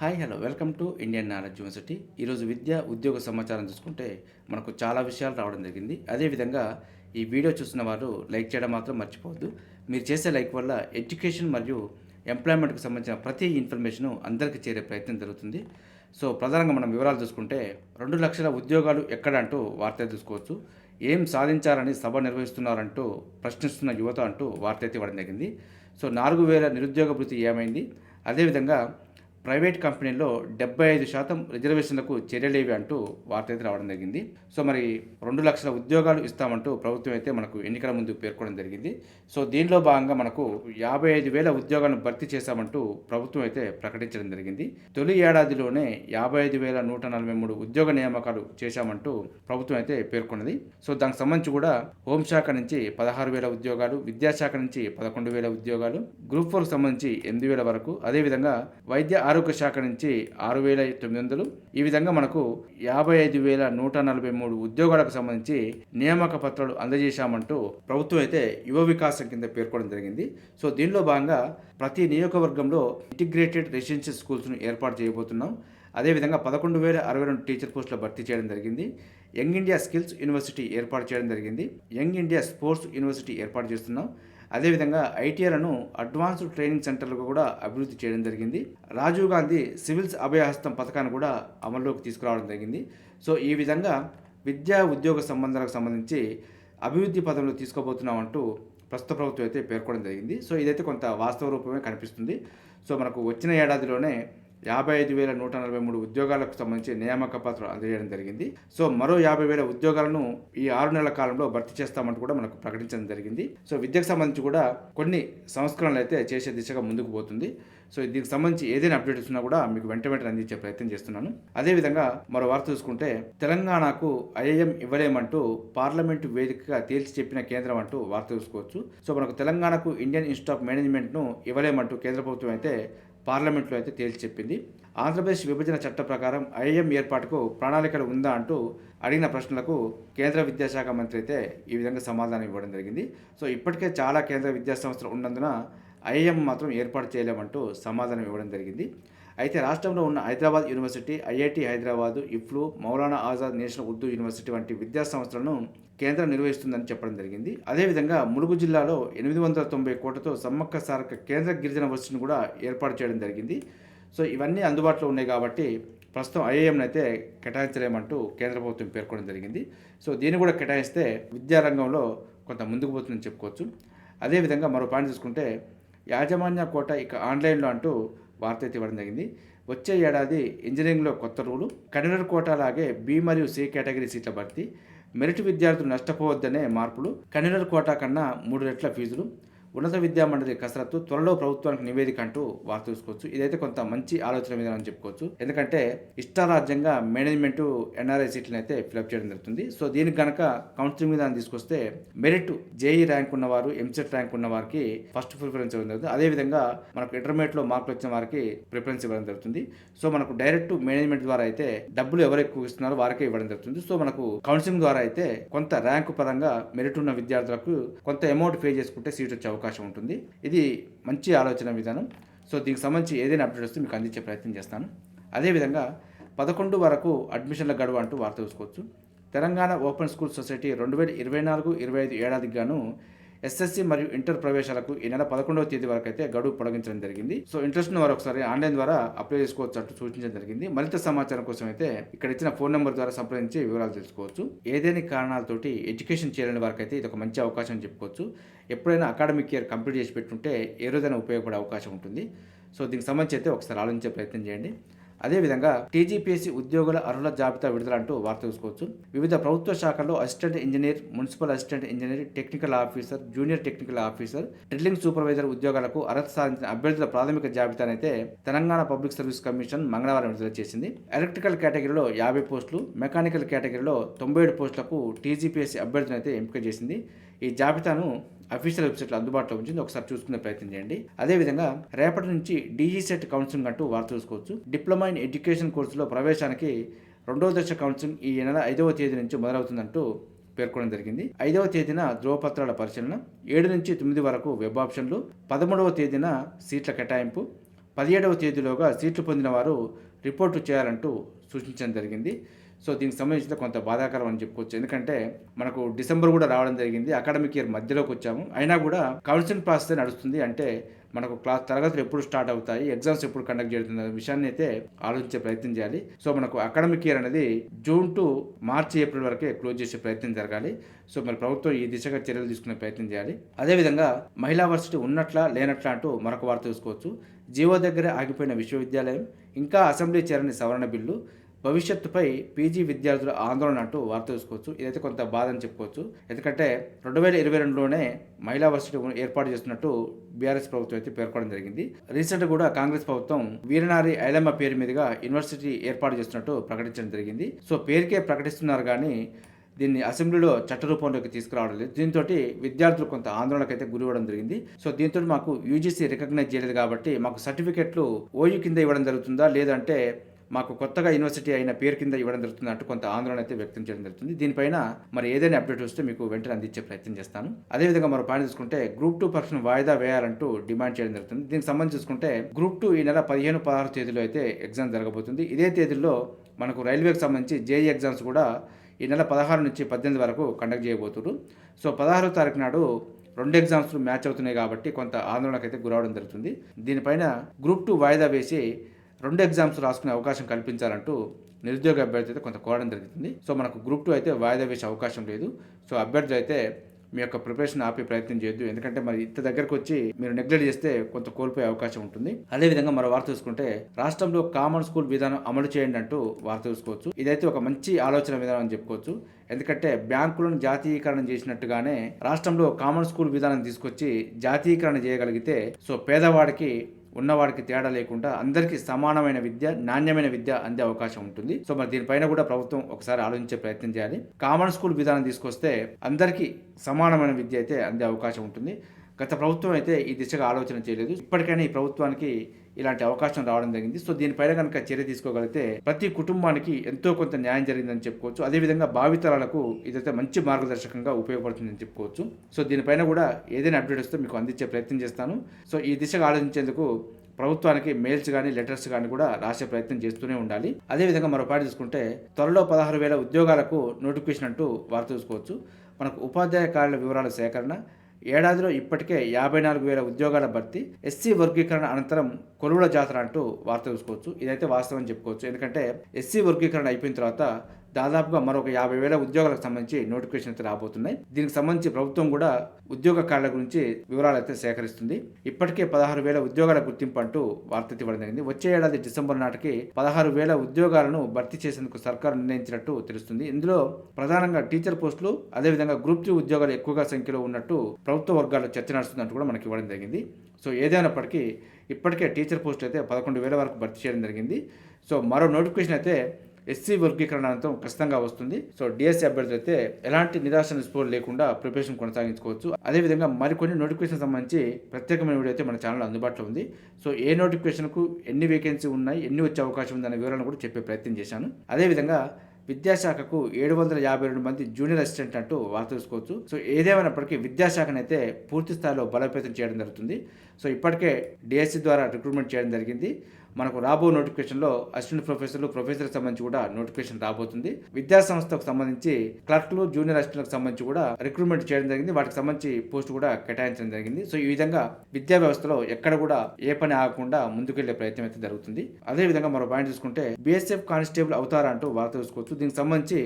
Hi hello welcome to Indian knowledge university. ఈరోజు విద్య ఉద్యోగ సమాచారం చూసుకుంటే మనకు చాలా విషయాలు రావడం జరిగింది. అదేవిధంగా ఈ వీడియో చూస్తున్న వారు లైక్ చేయడం మాత్రం మర్చిపోవద్దు. మీరు చేసే లైక్ వల్ల ఎడ్యుకేషన్ మరియు ఎంప్లాయ్మెంట్కి సంబంధించిన ప్రతి ఇన్ఫర్మేషను అందరికీ చేరే ప్రయత్నం జరుగుతుంది. సో ప్రధానంగా మనం వివరాలు చూసుకుంటే 2 లక్షల ఉద్యోగాలు ఎక్కడ అంటూ వార్త చూసుకోవచ్చు. ఏం సాధించాలని సభ నిర్వహిస్తున్నారంటూ ప్రశ్నిస్తున్న యువత అంటూ వార్త అయితే ఇవ్వడం జరిగింది. సో 4,000 నిరుద్యోగ భృతి ఏమైంది, అదేవిధంగా ప్రైవేట్ కంపెనీల్లో 75% రిజర్వేషన్లకు చర్యలేవి అంటూ వార్త అయితే రావడం జరిగింది. సో మరి 2 లక్షల ఉద్యోగాలు ఇస్తామంటూ ప్రభుత్వం అయితే మనకు ఎన్నికల ముందు పేర్కొనడం జరిగింది. సో దీనిలో భాగంగా మనకు 55,000 ఉద్యోగాలను భర్తీ చేశామంటూ ప్రభుత్వం అయితే ప్రకటించడం జరిగింది. తొలి ఏడాదిలోనే 55,143 ఉద్యోగ నియామకాలు చేశామంటూ ప్రభుత్వం అయితే పేర్కొన్నది. సో దానికి సంబంధించి కూడా హోంశాఖ నుంచి 16,000 ఉద్యోగాలు, విద్యాశాఖ నుంచి 11,000 ఉద్యోగాలు, గ్రూప్ 4కు సంబంధించి 8,000 వరకు, అదేవిధంగా వైద్య ఆరోగ్య శాఖ నుంచి 6,900, ఈ విధంగా మనకు 55,143 ఉద్యోగాలకు సంబంధించి నియామక పత్రాలు అందజేశామంటూ ప్రభుత్వం అయితే యువ వికాసం కింద పేర్కొనడం జరిగింది. సో దీనిలో భాగంగా ప్రతి నియోజకవర్గంలో ఇంటిగ్రేటెడ్ రెసిడెన్షియల్ స్కూల్స్ను ఏర్పాటు చేయబోతున్నాం. అదేవిధంగా 11,062 టీచర్ పోస్టుల భర్తీ చేయడం జరిగింది. యంగ్ ఇండియా స్కిల్స్ యూనివర్సిటీ ఏర్పాటు చేయడం జరిగింది. యంగ్ ఇండియా స్పోర్ట్స్ యూనివర్సిటీ ఏర్పాటు చేస్తున్నాం. అదేవిధంగా ఐటీఐలను అడ్వాన్స్డ్ ట్రైనింగ్ సెంటర్లకు కూడా అభివృద్ధి చేయడం జరిగింది. రాజీవ్ గాంధీ సివిల్స్ అభయహస్తం పథకాన్ని కూడా అమల్లోకి తీసుకురావడం జరిగింది. సో ఈ విధంగా విద్యా ఉద్యోగ సంబంధాలకు సంబంధించి అభివృద్ధి పదంలో తీసుకోబోతున్నామంటూ ప్రస్తుత ప్రభుత్వం అయితే పేర్కొనడం జరిగింది. సో ఇదైతే కొంత వాస్తవ రూపమే కనిపిస్తుంది. సో మనకు వచ్చిన ఏడాదిలోనే 55,143 ఉద్యోగాలకు సంబంధించి నియామక పత్రాలు అందజేయడం జరిగింది. సో మరో 50,000 ఉద్యోగాలను ఈ 6 నెలల కాలంలో భర్తీ చేస్తామంటూ కూడా మనకు ప్రకటించడం జరిగింది. సో విద్యకు సంబంధించి కూడా కొన్ని సంస్కరణలు అయితే చేసే దిశగా ముందుకు పోతుంది. సో దీనికి సంబంధించి ఏదైనా అప్డేట్స్ ఉన్నా కూడా మీకు వెంటనే అందించే ప్రయత్నం చేస్తున్నాను. అదేవిధంగా మరో వార్త చూసుకుంటే తెలంగాణకు ఐఐఎం ఇవ్వలేమంటూ పార్లమెంటు వేదికగా తేల్చి చెప్పిన కేంద్రం అంటూ వార్త చూసుకోవచ్చు. సో మనకు తెలంగాణకు ఇండియన్ ఇన్స్టిట్యూట్ ఆఫ్ మేనేజ్మెంట్ను ఇవ్వలేమంటూ కేంద్ర ప్రభుత్వం అయితే పార్లమెంట్లో అయితే తేల్చి చెప్పింది. ఆంధ్రప్రదేశ్ విభజన చట్ట ప్రకారం ఐఐఎం ఏర్పాటుకు ప్రణాళికలు ఉందా అంటూ అడిగిన ప్రశ్నలకు కేంద్ర విద్యాశాఖ మంత్రి అయితే ఈ విధంగా సమాధానం ఇవ్వడం జరిగింది. సో ఇప్పటికే చాలా కేంద్ర విద్యా సంస్థలు ఉన్నందున ఐఐఎం మాత్రం ఏర్పాటు చేయలేమంటూ సమాధానం ఇవ్వడం జరిగింది. అయితే రాష్ట్రంలో ఉన్న Hyderabad University, IIT Hyderabad, EFLU, Maulana Azad National Urdu University వంటి విద్యా సంస్థలను కేంద్రం నిర్వహిస్తుందని చెప్పడం జరిగింది. అదేవిధంగా ములుగు జిల్లాలో 890 కోట్లతో సమ్మక్క సారక్క కేంద్ర గిరిజన వర్సిటీని కూడా ఏర్పాటు చేయడం జరిగింది. సో ఇవన్నీ అందుబాటులో ఉన్నాయి కాబట్టి ప్రస్తుతం ఐఐఎంని అయితే కేటాయించలేమంటూ కేంద్ర ప్రభుత్వం పేర్కొనడం జరిగింది. సో దీన్ని కూడా కేటాయిస్తే విద్యారంగంలో కొంత ముందుకు పోతుందని చెప్పుకోవచ్చు. అదేవిధంగా మరో పాయింట్ చూసుకుంటే యాజమాన్య కోట ఇక ఆన్లైన్లో అంటూ వార్త అయితే ఇవ్వడం జరిగింది. వచ్చే ఏడాది ఇంజనీరింగ్లో కొత్త రూలు, కన్వీనర్ కోటా లాగే బి మరియు సి కేటగిరీ సీట్ల భర్తీ, మెరిట్ విద్యార్థులు నష్టపోవద్దనే మార్పులు, కన్వీనర్ కోటా కన్నా 3 రెట్ల ఫీజులు, ఉన్నత విద్యా మండలి కసరత్తు, త్వరలో ప్రభుత్వానికి నివేదిక అంటూ వార్త చూసుకోవచ్చు. ఇదైతే కొంత మంచి ఆలోచన మీద అని చెప్పుకోవచ్చు. ఎందుకంటే ఇష్టారాజ్యంగా మేనేజ్మెంట్ ఎన్ఆర్ఐ సీట్లను అయితే ఫిలప్ చేయడం జరుగుతుంది. సో దీనికి కనుక కౌన్సిలింగ్ విధానం తీసుకొస్తే మెరిట్ జేఈ ర్యాంక్ ఉన్నవారు, ఎంసెట్ ర్యాంక్ ఉన్న వారికి ఫస్ట్ ప్రిఫరెన్స్ ఇవ్వడం జరుగుతుంది. అదేవిధంగా మనకు ఇంటర్మీడియట్లో మార్కులు వచ్చిన వారికి ప్రిఫరెన్స్ ఇవ్వడం జరుగుతుంది. సో మనకు డైరెక్ట్ మేనేజ్మెంట్ ద్వారా అయితే డబ్బులు ఎవరు ఎక్కువ ఇస్తున్నారో వారికే ఇవ్వడం జరుగుతుంది. సో మనకు కౌన్సిలింగ్ ద్వారా అయితే కొంత ర్యాంకు పరంగా మెరిట్ ఉన్న విద్యార్థులకు కొంత అమౌంట్ పే చేసుకుంటే సీట్ వచ్చే అవకాశం ఉంటుంది. ఇది మంచి ఆలోచన విధానం. సో దీనికి సంబంధించి ఏదైనా అప్డేట్ వస్తే మీకు అందించే ప్రయత్నం చేస్తాను. అదేవిధంగా 11 వరకు అడ్మిషన్ల గడువు అంటూ వార్త చూసుకోవచ్చు. తెలంగాణ ఓపెన్ స్కూల్ సొసైటీ 2024-25 ఏడాదికి గాను ఎస్ఎస్సి మరియు ఇంటర్ ప్రవేశాలకు ఈ నెల 11వ తేదీ వరకు అయితే గడువు పొడిగించడం జరిగింది. సో ఇంట్రెస్ట్ ఉన్న వారు ఒకసారి ఆన్లైన్ ద్వారా అప్లై చేసుకోవచ్చు అంటూ సూచించడం జరిగింది. మరింత సమాచారం కోసం అయితే ఇక్కడ ఇచ్చిన ఫోన్ నెంబర్ ద్వారా సంప్రదించి వివరాలు తెలుసుకోవచ్చు. ఏదైనా కారణాలతోటి ఎడ్యుకేషన్ చేరని వారికి అయితే ఇది ఒక మంచి అవకాశం చెప్పుకోవచ్చు. ఎప్పుడైనా అకాడమిక్ ఇయర్ కంప్లీట్ చేసి పెట్టుంటే ఏ రోజైనా ఉపయోగపడే అవకాశం ఉంటుంది. సో దీనికి సంబంధించి అయితే ఒకసారి ఆలోచించే ప్రయత్నం చేయండి. అదేవిధంగా టీజీపీఎస్సీ ఉద్యోగుల అర్హుల జాబితా విడుదల అంటూ వార్త చూసుకోవచ్చు. వివిధ ప్రభుత్వ శాఖల్లో assistant engineer, municipal assistant engineer, technical officer, junior technical officer, drilling supervisor ఉద్యోగాలకు అర్హత సాధించిన అభ్యర్థుల ప్రాథమిక జాబితానైతే తెలంగాణ పబ్లిక్ సర్వీస్ కమిషన్ మంగళవారం విడుదల చేసింది. ఎలక్ట్రికల్ కేటగిరీలో 50 పోస్టులు, మెకానికల్ కేటగిరీలో 97 పోస్టులకు టీజీపీఎస్సీ అభ్యర్థులను అయితే ఎంపిక చేసింది. ఈ జాబితాను అఫీషియల్ వెబ్సైట్లో అందుబాటులో ఉంచింది. ఒకసారి చూసుకునే ప్రయత్నం చేయండి. అదేవిధంగా రేపటి నుంచి డీజీ సెట్ కౌన్సిలింగ్ అంటూ వార్త చూసుకోవచ్చు. డిప్లొమా ఇన్ ఎడ్యుకేషన్ కోర్సులో ప్రవేశానికి 2వ దశ కౌన్సిలింగ్ ఈ నెల 5వ తేదీ నుంచి మొదలవుతుందంటూ పేర్కొనడం జరిగింది. 5వ తేదీన ధ్రువపత్రాల పరిశీలన, 7 నుంచి 9 వరకు వెబ్ ఆప్షన్లు, 13వ తేదీన సీట్ల కేటాయింపు, 17వ తేదీలోగా సీట్లు పొందిన వారు రిపోర్టు చేయాలంటూ సూచించడం జరిగింది. సో దీనికి సంబంధించిన కొంత బాధాకరం అని చెప్పుకోవచ్చు. ఎందుకంటే మనకు డిసెంబర్ కూడా రావడం జరిగింది, అకాడమిక్ ఇయర్ మధ్యలోకి వచ్చాము, అయినా కూడా కౌన్సిలింగ్ ప్రాసెస్ నడుస్తుంది. అంటే మనకు తరగతులు ఎప్పుడు స్టార్ట్ అవుతాయి, ఎగ్జామ్స్ ఎప్పుడు కండక్ట్ చేస్తున్న విషయాన్ని అయితే ఆలోచించే ప్రయత్నం చేయాలి. సో మనకు అకాడమిక్ ఇయర్ అనేది జూన్ టు మార్చి ఏప్రిల్ వరకే క్లోజ్ చేసే ప్రయత్నం జరగాలి. సో మరి ప్రభుత్వం ఈ దిశగా చర్యలు తీసుకునే ప్రయత్నం చేయాలి. అదేవిధంగా మహిళా వర్సిటీ ఉన్నట్లా లేనట్లా అంటూ మరొక వార్త చూసుకోవచ్చు. జీవో దగ్గర ఆగిపోయిన విశ్వవిద్యాలయం, ఇంకా అసెంబ్లీ చేరని సవరణ బిల్లు, భవిష్యత్తుపై పీజీ విద్యార్థుల ఆందోళన అంటూ వార్త చూసుకోవచ్చు. ఇదైతే కొంత బాధ అని చెప్పుకోవచ్చు. ఎందుకంటే 2022లోనే మహిళా వర్సిటీ ఏర్పాటు చేస్తున్నట్టు బీఆర్ఎస్ ప్రభుత్వం అయితే పేర్కొనడం జరిగింది. రీసెంట్గా కూడా కాంగ్రెస్ ప్రభుత్వం వీరనారి ఐలమ్మ పేరు మీదుగా యూనివర్సిటీ ఏర్పాటు చేస్తున్నట్టు ప్రకటించడం జరిగింది. సో పేరుకే ప్రకటిస్తున్నారు కానీ దీన్ని అసెంబ్లీలో చట్టరూపంలోకి తీసుకురావడం లేదు. దీంతో విద్యార్థులు కొంత ఆందోళనకైతే గురి ఇవ్వడం జరిగింది. సో దీంతో మాకు యూజీసీ రికగ్నైజ్ చేయలేదు కాబట్టి మాకు సర్టిఫికెట్లు ఓయూ కింద ఇవ్వడం జరుగుతుందా, లేదంటే మాకు కొత్తగా యూనివర్సిటీ అయిన పేరు కింద ఇవ్వడం జరుగుతుంది అంటూ కొంత ఆందోళన అయితే వ్యక్తం చేయడం జరుగుతుంది. దీనిపైన మరి ఏదైనా అప్డేట్ వస్తే మీకు వెంటనే అందించే ప్రయత్నం చేస్తాను. అదేవిధంగా మరో పాయింట్ చూసుకుంటే గ్రూప్ 2 పరీక్షను వాయిదా వేయాలంటూ డిమాండ్ చేయడం జరుగుతుంది. దీనికి సంబంధించి చూసుకుంటే గ్రూప్ 2 ఈ నెల 15, 16 తేదీలో అయితే ఎగ్జామ్ జరగబోతుంది. ఇదే తేదీల్లో మనకు రైల్వేకి సంబంధించి జేఈ ఎగ్జామ్స్ కూడా ఈ నెల 16 నుంచి 18 వరకు కండక్ట్ చేయబోతున్నారు. సో 16వ తారీఖు నాడు 2 ఎగ్జామ్స్ మ్యాచ్ అవుతున్నాయి కాబట్టి కొంత ఆందోళనకైతే గురవడం జరుగుతుంది. దీనిపైన గ్రూప్ 2 వాయిదా వేసి 2 ఎగ్జామ్స్ రాసుకునే అవకాశం కల్పించాలంటూ నిరుద్యోగ అభ్యర్థి అయితే కొంత కోరడం జరుగుతుంది. సో మనకు గ్రూప్ 2 అయితే వాయిదా వేసే అవకాశం లేదు. సో అభ్యర్థులు అయితే మీ యొక్క ప్రిపరేషన్ ఆపే ప్రయత్నం చేయొద్దు. ఎందుకంటే మరి ఇంత దగ్గరకు వచ్చి మీరు నెగ్లెక్ట్ చేస్తే కొంత కోల్పోయే అవకాశం ఉంటుంది. అదేవిధంగా మరో వార్త చూసుకుంటే రాష్ట్రంలో కామన్ స్కూల్ విధానం అమలు చేయండి అంటూ వార్త చూసుకోవచ్చు. ఇదైతే ఒక మంచి ఆలోచన విధానం అని చెప్పుకోవచ్చు. ఎందుకంటే బ్యాంకులను జాతీయీకరణ చేసినట్టుగానే రాష్ట్రంలో కామన్ స్కూల్ విధానం తీసుకొచ్చి జాతీయీకరణ చేయగలిగితే సో పేదవాడికి ఉన్నవాడికి తేడా లేకుండా అందరికీ సమానమైన విద్య, నాణ్యమైన విద్య అందే అవకాశం ఉంటుంది. సో మరి దీనిపైన కూడా ప్రభుత్వం ఒకసారి ఆలోచించే ప్రయత్నం చేయాలి. కామన్ స్కూల్ విధానం తీసుకొస్తే అందరికీ సమానమైన విద్య అయితే అందే అవకాశం ఉంటుంది. గత ప్రభుత్వం అయితే ఈ దిశగా ఆలోచన చేయలేదు. ఇప్పటికైనా ఈ ప్రభుత్వానికి ఇలాంటి అవకాశం రావడం జరిగింది. సో దీనిపైన కనుక చర్య తీసుకోగలిగితే ప్రతి కుటుంబానికి ఎంతో కొంత న్యాయం జరిగిందని చెప్పుకోవచ్చు. అదేవిధంగా భావితరాలకు ఇదైతే మంచి మార్గదర్శకంగా ఉపయోగపడుతుందని చెప్పుకోవచ్చు. సో దీనిపైన కూడా ఏదైనా అప్డేట్ వస్తే మీకు అందించే ప్రయత్నం చేస్తాను. సో ఈ దిశగా ఆలోచించేందుకు ప్రభుత్వానికి మెయిల్స్ కానీ లెటర్స్ కానీ కూడా రాసే ప్రయత్నం చేస్తూనే ఉండాలి. అదేవిధంగా మరో పాయింట్ చూసుకుంటే త్వరలో 16,000 ఉద్యోగాలకు నోటిఫికేషన్ అంటూ వార్త చూసుకోవచ్చు. మనకు ఉపాధ్యాయ కార్యాల వివరాల సేకరణ, ఏడాదిలో ఇప్పటికే 54,000 ఉద్యోగాల భర్తీ, ఎస్సీ వర్గీకరణ అనంతరం కొలువుల జాతర అంటూ వార్త చూసుకోవచ్చు. ఇదైతే వాస్తవం చెప్పుకోవచ్చు. ఎందుకంటే ఎస్సీ వర్గీకరణ అయిపోయిన తర్వాత దాదాపుగా మరొక 50,000 ఉద్యోగాలకు సంబంధించి నోటిఫికేషన్ అయితే రాబోతున్నాయి. దీనికి సంబంధించి ప్రభుత్వం కూడా ఉద్యోగ కార్యాల గురించి వివరాలు అయితే సేకరిస్తుంది. ఇప్పటికే 16,000 ఉద్యోగాల గుర్తింపు అంటూ వార్త ఇవ్వడం జరిగింది. వచ్చే ఏడాది డిసెంబర్ నాటికి 16,000 ఉద్యోగాలను భర్తీ చేసేందుకు సర్కారు నిర్ణయించినట్టు తెలుస్తుంది. ఇందులో ప్రధానంగా టీచర్ పోస్టులు, అదేవిధంగా గ్రూప్ 3 ఉద్యోగాలు ఎక్కువగా సంఖ్యలో ఉన్నట్టు ప్రభుత్వ వర్గాల్లో చర్చ నడుస్తుందంటూ కూడా మనకి ఇవ్వడం జరిగింది. సో ఏదైనప్పటికీ ఇప్పటికే టీచర్ పోస్టులు అయితే 11,000 వరకు భర్తీ చేయడం జరిగింది. సో మరో నోటిఫికేషన్ అయితే ఎస్సీ వర్గీకరణ అనంతరం ఖచ్చితంగా వస్తుంది. సో డిఎస్సీ అభ్యర్థులు అయితే ఎలాంటి నిరాశ నిస్పృహలు లేకుండా ప్రిపరేషన్ కొనసాగించుకోవచ్చు. అదేవిధంగా మరికొన్ని నోటిఫికేషన్ సంబంధించి ప్రత్యేకమైన వీడియో అయితే మన ఛానల్ అందుబాటులో ఉంది. సో ఏ నోటిఫికేషన్కు ఎన్ని వేకెన్సీ ఉన్నాయి, ఎన్ని వచ్చే అవకాశం ఉందనే వివరాలను కూడా చెప్పే ప్రయత్నం చేశాను. అదేవిధంగా విద్యాశాఖకు 752 మంది జూనియర్ అసిస్టెంట్ అంటూ వార్త చూసుకోవచ్చు. సో ఏదేమైనప్పటికీ విద్యాశాఖనైతే పూర్తి స్థాయిలో బలోపేతం చేయడం జరుగుతుంది. సో ఇప్పటికే డిఎస్సి ద్వారా రిక్రూట్మెంట్ చేయడం జరిగింది. మనకు రాబో నోటిఫికేషన్లో అసిస్టెంట్ ప్రొఫెసర్లకు సంబంధించి కూడా నోటిఫికేషన్ రాబోతుంది. విద్యా సంస్థకు సంబంధించి క్లర్క్లు, జూనియర్ అసిస్టెంట్లకు సంబంధించి కూడా రిక్రూట్మెంట్ చేయడం జరిగింది. వాటికి సంబంధించి పోస్ట్ కూడా కేటాయించడం జరిగింది. సో ఈ విధంగా విద్యా వ్యవస్థలో ఎక్కడ కూడా ఏ పని ఆగకుండా ముందుకెళ్లే ప్రయత్నం అయితే జరుగుతుంది. అదేవిధంగా మరో పాయింట్ చూసుకుంటే బీఎస్ఎఫ్ కానిస్టేబుల్ అవుతారా అంటూ వార్త చూసుకోవచ్చు. దీనికి సంబంధించి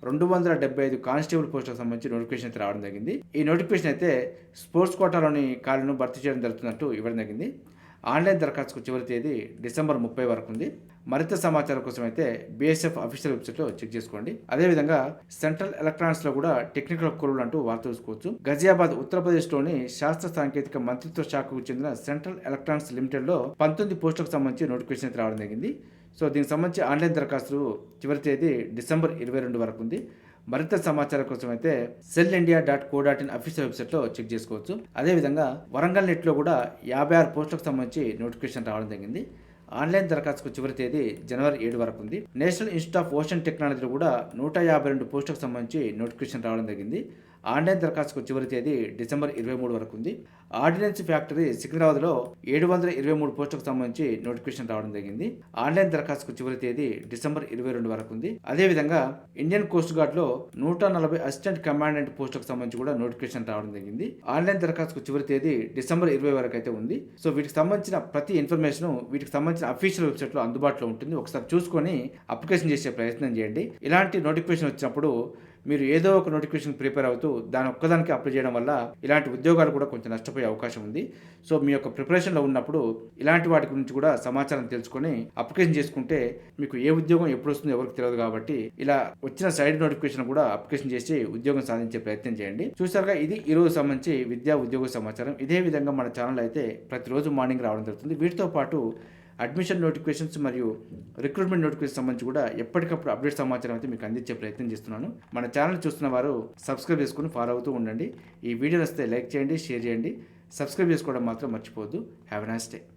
275 కానిస్టేబుల్ పోస్టులకు సంబంధించి నోటిఫికేషన్ అయితే రావడం జరిగింది. ఈ నోటిఫికేషన్ అయితే స్పోర్ట్స్ కోటాలోని ఖాళీలను భర్తీ చేయడం జరుగుతున్నట్టు ఇవ్వడం జరిగింది. ఆన్లైన్ దరఖాస్తుకు చివరి తేదీ డిసెంబర్ 30 వరకు ఉంది. మరింత సమాచారం కోసం అయితే బీఎస్ఎఫ్ అఫీషియల్ వెబ్సైట్లో చెక్ చేసుకోండి. అదేవిధంగా సెంట్రల్ ఎలక్ట్రానిక్స్లో కూడా టెక్నికల్ కొలువులు అంటూ వార్త చూసుకోవచ్చు. గజియాబాద్ ఉత్తరప్రదేశ్లోని శాస్త్ర సాంకేతిక మంత్రిత్వ శాఖకు చెందిన సెంట్రల్ ఎలక్ట్రానిక్స్ లిమిటెడ్లో 19 పోస్టులకు సంబంధించి నోటిఫికేషన్ అయితే రావడం జరిగింది. సో దీనికి సంబంధించి ఆన్లైన్ దరఖాస్తులు చివరి తేదీ డిసెంబర్ 22 వరకు ఉంది. మరింత సమాచారం కోసం అయితే sellindia.co.in అఫీషియల్ వెబ్సైట్లో చెక్ చేసుకోవచ్చు. అదేవిధంగా వరంగల్ నెట్లో కూడా 56 పోస్టులకు సంబంధించి నోటిఫికేషన్ రావడం జరిగింది. ఆన్లైన్ దరఖాస్తుకు చివరి తేదీ జనవరి 7 వరకు ఉంది. నేషనల్ ఇన్స్టిట్యూట్ ఆఫ్ ఓషన్ టెక్నాలజీలో కూడా 152 పోస్టులకు సంబంధించి నోటిఫికేషన్ రావడం జరిగింది. ఆన్లైన్ దరఖాస్తుకు చివరి తేదీ డిసెంబర్ 23 వరకు ఉంది. ఆర్డినెన్స్ ఫ్యాక్టరీ సికింద్రాబాద్లో 723 పోస్టులకు సంబంధించి నోటిఫికేషన్ రావడం జరిగింది. ఆన్లైన్ దరఖాస్తుకు చివరి తేదీ డిసెంబర్ 22 వరకు ఉంది. అదేవిధంగా ఇండియన్ కోస్ట్ గార్డ్లో 140 అసిస్టెంట్ కమాండెంట్ పోస్టులకు సంబంధించి కూడా నోటిఫికేషన్ రావడం జరిగింది. ఆన్లైన్ దరఖాస్తుకు చివరి తేదీ డిసెంబర్ 20 వరకు అయితే ఉంది. సో వీటికి సంబంధించిన ప్రతి ఇన్ఫర్మేషన్ వీటికి సంబంధించిన అఫీషియల్ వెబ్సైట్లో అందుబాటులో ఉంటుంది. ఒకసారి చూసుకొని అప్లికేషన్ చేసే ప్రయత్నం చేయండి. ఇలాంటి నోటిఫికేషన్ వచ్చినప్పుడు మీరు ఏదో ఒక నోటిఫికేషన్ ప్రిపేర్ అవుతూ దాని ఒక్కదానికి అప్లై చేయడం వల్ల ఇలాంటి ఉద్యోగాలు కూడా కొంచెం నష్టపోయే అవకాశం ఉంది. సో మీ యొక్క ప్రిపరేషన్లో ఉన్నప్పుడు ఇలాంటి వాటి గురించి కూడా సమాచారం తెలుసుకొని అప్లికేషన్ చేసుకుంటే మీకు ఏ ఉద్యోగం ఎప్పుడు వస్తుందో ఎవరికి తెలియదు కాబట్టి ఇలా వచ్చిన సైడ్ నోటిఫికేషన్ కూడా అప్లికేషన్ చేసి ఉద్యోగం సాధించే ప్రయత్నం చేయండి. చూసారుగా ఇది ఈ రోజు సంబంధించి విద్యా ఉద్యోగ సమాచారం. ఇదే విధంగా మన ఛానల్ అయితే ప్రతిరోజు మార్నింగ్ రావడం జరుగుతుంది. వీటితో పాటు అడ్మిషన్ నోటిఫికేషన్స్ మరియు రిక్రూట్మెంట్ నోటిఫికేషన్ సంబంధించి కూడా ఎప్పటికప్పుడు అప్డేట్ సమాచారం అయితే మీకు అందించే ప్రయత్నం చేస్తున్నాను. మన ఛానల్ చూస్తున్న వారు సబ్స్క్రైబ్ చేసుకుని ఫాలో అవుతూ ఉండండి. ఈ వీడియో వస్తే లైక్ చేయండి, షేర్ చేయండి, సబ్స్క్రైబ్ చేసుకోవడం మాత్రం మర్చిపోవద్దు. Have a nice day.